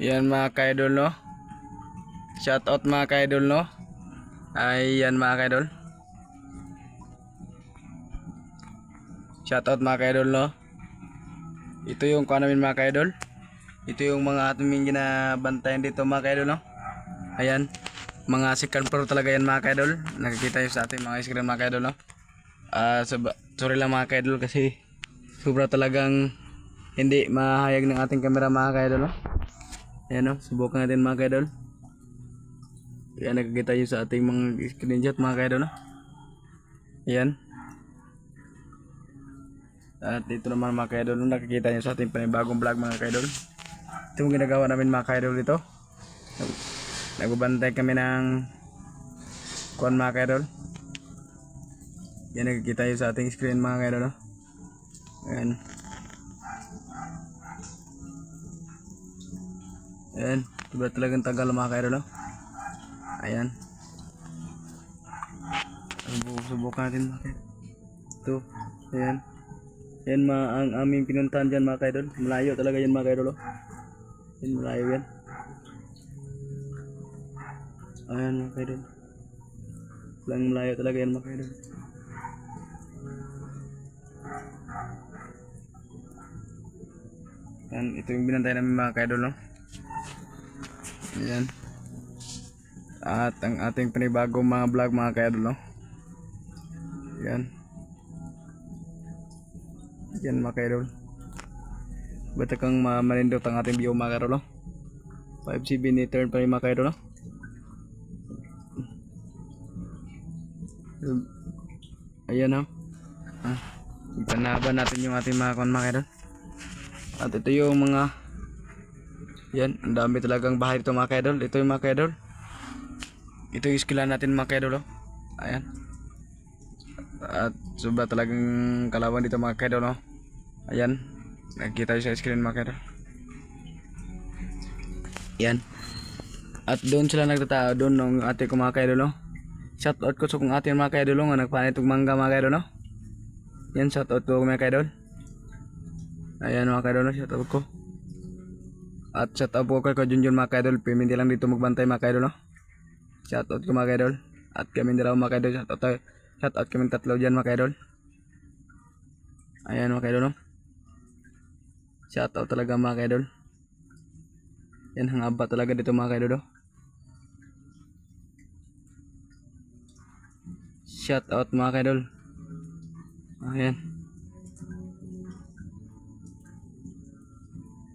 Yan mga kaidol no. Shout out mga kaidol no. Ayan mga kaidol. Shout out mga kaidol no. Ito yung kuha namin mga kaidol. Ito yung mga ating ginabantayan dito mga kaidol no. Ayan. Mga second floor talaga yan mga kaidol. Nakikita yung sa ating mga screen mga kaidol no. Sorry lang mga kaidol kasi sobra talagang hindi mahayag ng ating camera mga kaidol no. Ayan no. Subukan natin mga kaidol. Ayan, nakikita nyo sa ating mga screenshot mga kaidol no. Ayan. At ito naman mga kaidol, nakikita nyo sa ating panibagong vlog mga kaidol. Ito yung ginagawa namin mga kaidol dito. Nagbabantay kami ng kuwan mga kaidol. Yan, nakikita nyo sa ating screen mga kaidol no? Ayan. Ayan, diba talagang tagal mga kaidol no? Ayan. Subukan natin mga kaidol. Ito, ayan. Yan ang aming pinuntahan dyan mga kaidol. Malayo talaga yan mga kaidol. Yan, malayo yan. Ayan mga kaidol. Lang malayo talaga yan mga kaidol. Yan, ito yung binantay namin mga kaidol no. Ayan. At ang ating panibagong mga vlog mga kaidol no. Ayan. Yan mga kaidol. Bata kang marindot ang ating view mga kaidol no. 5CB ni turn pa rin mga kaidol no. Ayan no. Ipanaban natin yung ating mga kon mga kaidol. At ito yung mga yan, ang dami talagang bahay dito mga kaidol. Ito yung mga kaidol. Ito yung skilla natin mga kaidol oh. Ayan. At sobra talagang kalaban dito mga kaidol no. Ayan. Nakikita yung sa screen mga kaidol. Yan. At doon sila nagtatao doon ng ate ko mga kaidol no. Shout out ko sa kung ate mga kaidol nga nagpanit og mangga mga kaidol no. Yan, shout out ko mga kaidol. Ayan mga kaidol no, shout out ko. At shout out po kay Junjun mga kaidol. Pimindi lang dito magbantay mga kaidol no. Shout out ko mga kaidol. At kami dalawa mga kaidol. Shout out kami tatlo dyan mga kaidol. Ayan mga kaidol no. Shout out talaga mga kaidol. Yan, hangaba talaga dito mga kaidol no. Shout out mga kaidol. Ayan.